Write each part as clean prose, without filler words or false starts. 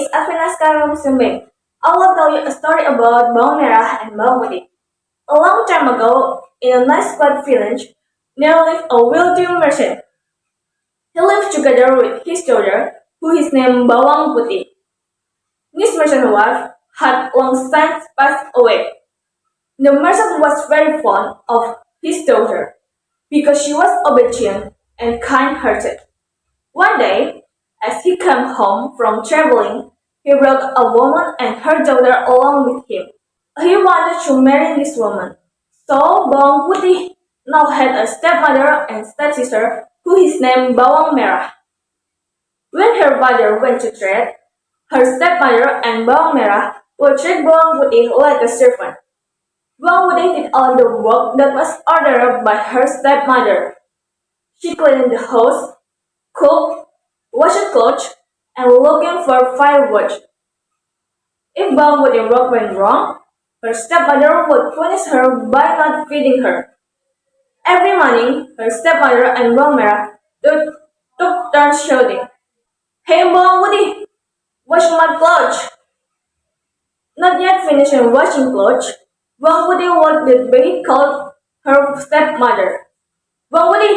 is Afina Sekarang Sembeng. I will tell you a story about Bawang Merah and Bawang Putih. A long time ago, in a nice quiet village, there lived a wealthy merchant. He lived together with his daughter, who is named Bawang Putih. This merchant's wife had long since passed away. The merchant was very fond of his daughter because she was obedient and kind-hearted. One day, as he came home from traveling, he brought a woman and her daughter along with him. He wanted to marry this woman, so Bawang Putih now had a stepmother and stepsister who is named Bawang Merah. When her father went to trade, her stepmother and Bawang Merah would treat Bawang Putih like a servant. Bawang Putih did all the work that was ordered by her stepmother. She cleaned the house, cooked, washed clothes, and looking for firewood. If Bawang Putih work went wrong, her stepmother would punish her by not feeding her. Every morning, her stepmother and Bawang Merah took turns shouting, "Hey Bawang Putih, wash my clothes!" Not yet finishing washing clothes, Bawang Putih would be called her stepmother. "Bawang Putih,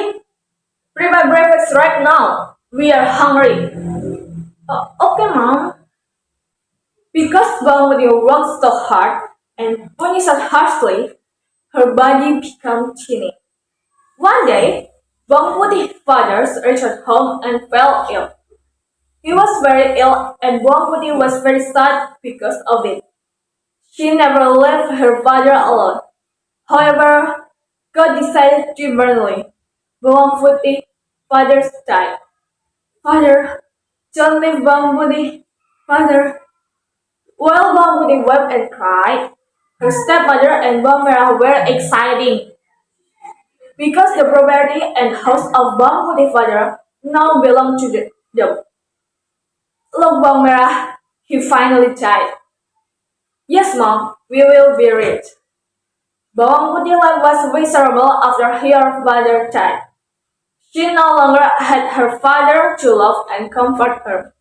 prepare breakfast right now. We are hungry." Okay, Mom." Because Bawang Putih worked so hard and punished harshly, her body became thinning. One day, Bawang Putih's father returned home and fell ill. He was very ill and Bawang Putih was very sad because of it. She never left her father alone. However, God decided differently. Bawang Putih's father died. "Father, don't leave Bawang Putih. Father." While Bawang Putih wept and cried, her stepmother and Bawang Merah were excited because the property and house of Bawang Putih's father now belonged to them. "Look, Bawang Merah, he finally died." "Yes, Mom, we will be rich." Bawang Putih's life was miserable after her father died. She no longer had her father to love and comfort her.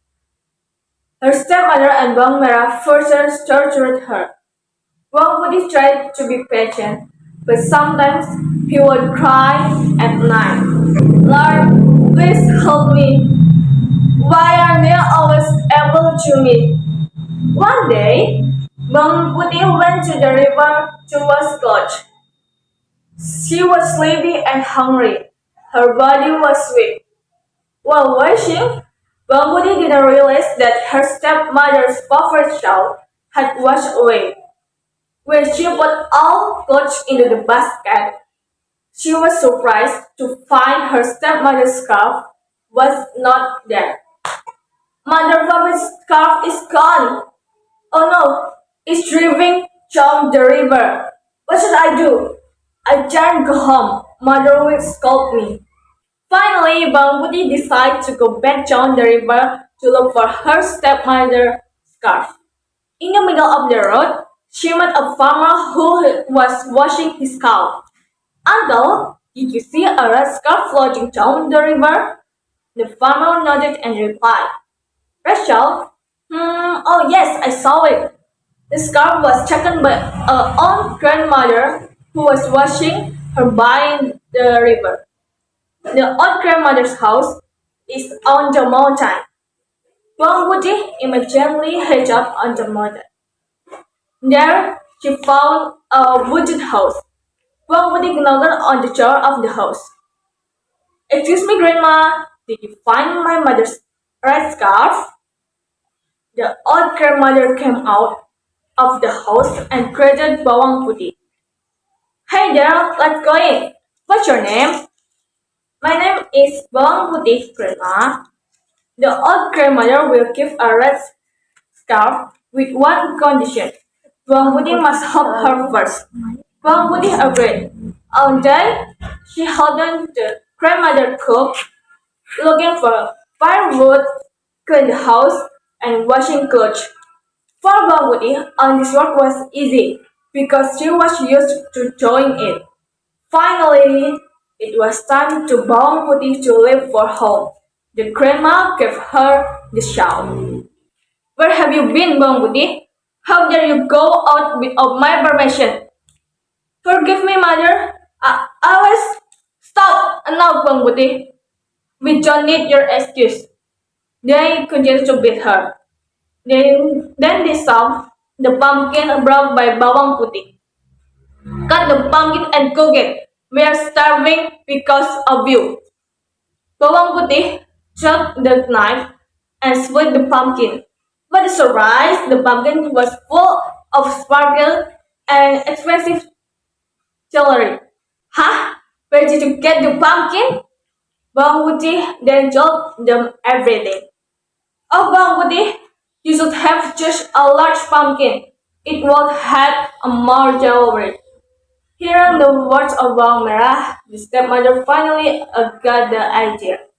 Her stepmother and Bawang Merah further tortured her. Bawang Putih tried to be patient, but sometimes he would cry at night. "Lord, please help me. Why are they always able to me?" One day, Bawang Putih went to the river to wash clothes. She was sleepy and hungry. Her body was weak. While washing, Bawang Putih didn't realize that her stepmother's favorite shawl had washed away. When she put all clothes into the basket, she was surprised to find her stepmother's scarf was not there. "Mother favorite scarf is gone. Oh no, it's drifting down the river. What should I do? I can't go home. Mother will scold me." Finally, Bawang Putih decided to go back down the river to look for her stepmother's scarf. In the middle of the road, she met a farmer who was washing his cow. "Uncle, did you see a red scarf floating down the river?" The farmer nodded and replied, "Rachel? Oh yes, I saw it." The scarf was taken by her own grandmother who was washing her by the river. The old grandmother's house is on the mountain. Bawang Putih immediately headed up on the mountain. There, she found a wooden house. Bawang Putih knocked on the door of the house. "Excuse me, Grandma, did you find my mother's red scarf?" The old grandmother came out of the house and greeted Bawang Putih. "Hey there, let's go in. What's your name?" "My name is Bawang Putih, Grandma." The old grandmother will give a red scarf with one condition. Bawang Putih must help her first. Bawang Putih agreed. All day, she held on the grandmother cook, looking for firewood, clean the house, and washing clothes. For Bawang Putih, all this work was easy because she was used to doing it. Finally, it was time to Bawang Putih to leave for home. The grandma gave her the shawl. Where have you been, Bawang Putih? How dare you go out without my permission? Forgive me, mother. I was... Stop! Enough, Bawang Putih. We don't need your excuse. They continued to beat her. Then they saw the pumpkin brought by Bawang Putih. Cut the pumpkin and cook it. We are starving because of you. Bawang Putih took the knife and split the pumpkin. But the surprise, the pumpkin was full of sparkle and expensive jewelry. Huh? Where did you get the pumpkin? Bawang Putih then told them everything. Oh, Bawang Putih, you should have just a large pumpkin. It would have a more jewelry. Hearing the words of Bawang Merah, the stepmother finally got the idea.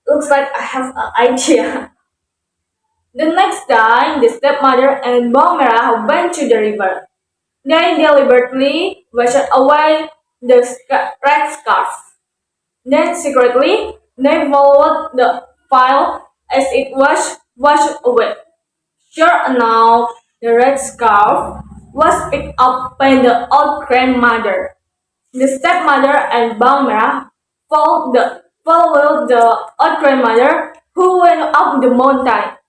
Looks like I have an idea. The next day, the stepmother and Bawang Merah went to the river. They deliberately washed away the red scarf. Then secretly, they followed the file as it was washed away. Sure enough, the red scarf was picked up by the old grandmother. The stepmother and Bawang Merah followed the old grandmother who went up the mountain.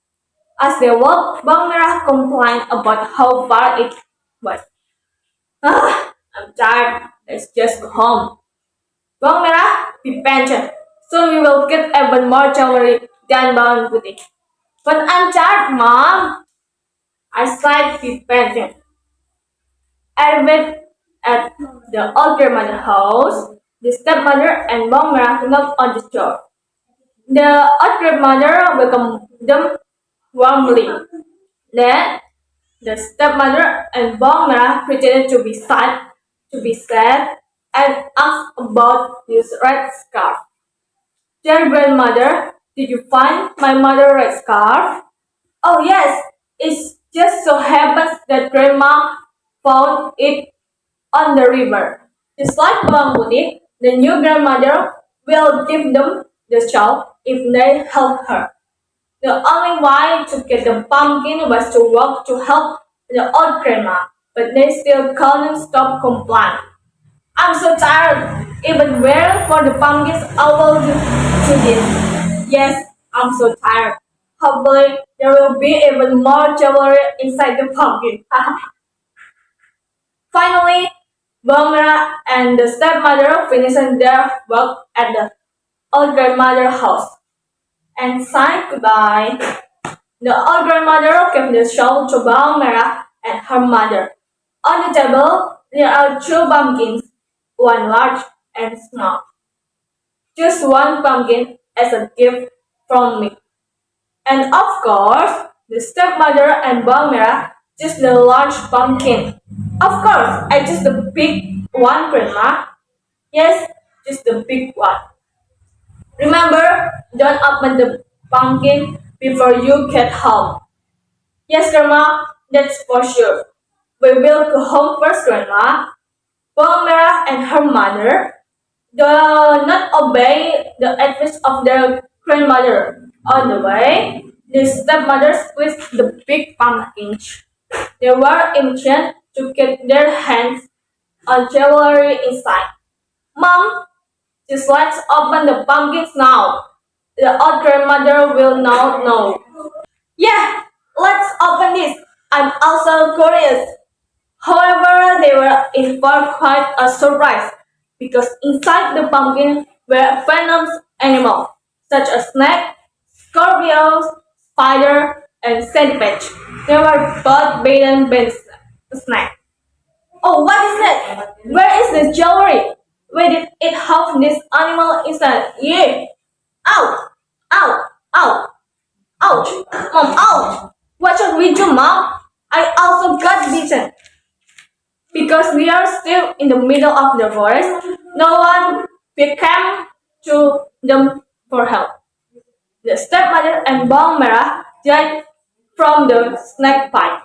As they walked, Bawang Merah complained about how far it was. I'm tired. Let's just go home. Bawang Merah, be patient. Soon we will get even more jewelry than Bawang Putih. But I'm tired, Mom. I sighed, be patient. Arrived at the old grandmother's house, the stepmother and Bawang Merah knocked on the door. The old grandmother welcomed them warmly. Then the stepmother and Bawang Merah pretended to be sad and asked about his red scarf. Dear grandmother, did you find my mother's red scarf? Oh yes, it just so happens that grandma found it on the river. Just like Bawang Putih, the new grandmother will give them the shawl if they help her. The only way to get the pumpkin was to walk to help the old grandma, but they still couldn't stop complaining. I'm so tired. Even waiting for the pumpkins, I will do this. Yes, I'm so tired. Hopefully, there will be even more jewelry inside the pumpkin. Finally, Bawang and the stepmother finished their work at the old grandmother's house and signed goodbye. The old grandmother gave the shawl to Bawang and her mother. On the table, there are two pumpkins, one large and small. Just one pumpkin as a gift from me. And of course, the stepmother and Bawang just the large pumpkin. Of course, I just the big one, Grandma. Yes, just the big one. Remember, don't open the pumpkin before you get home. Yes, Grandma, that's for sure. We will go home first, Grandma. Bawang and her mother do not obey the advice of their grandmother. On the way, the stepmother squeezed the big pumpkins. They were impatient to get their hands on jewelry inside. Mom, just let's open the pumpkins now. The old grandmother will now know. Yeah, let's open this. I'm also curious. However, they were in for quite a surprise because inside the pumpkin were venomous animals such as snake, scorpions, spider, and centipede. They were both bitten by the snake. Oh, what is that? Where is the jewelry? Where did it have this animal inside? Yeah. Ow! Ow! Ow! Ouch! Mom, ouch! What should we do, Mom? I also got bitten. Because we are still in the middle of the forest, no one came to them for help. The stepmother and Bawang died from the snake bite.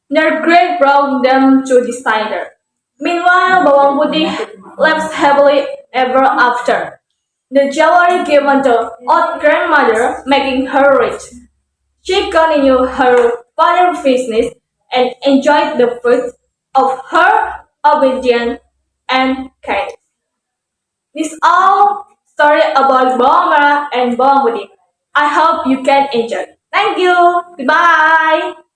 Their grief brought them to the cider. Meanwhile, Bawang Putih lives happily ever after. The jewelry given to old grandmother, making her rich. She continued her father's business and enjoyed the fruits of her obedience and kindness. This is all story about Bawang Merah and Bawang Putih. I hope you can enjoy. Thank you. Goodbye.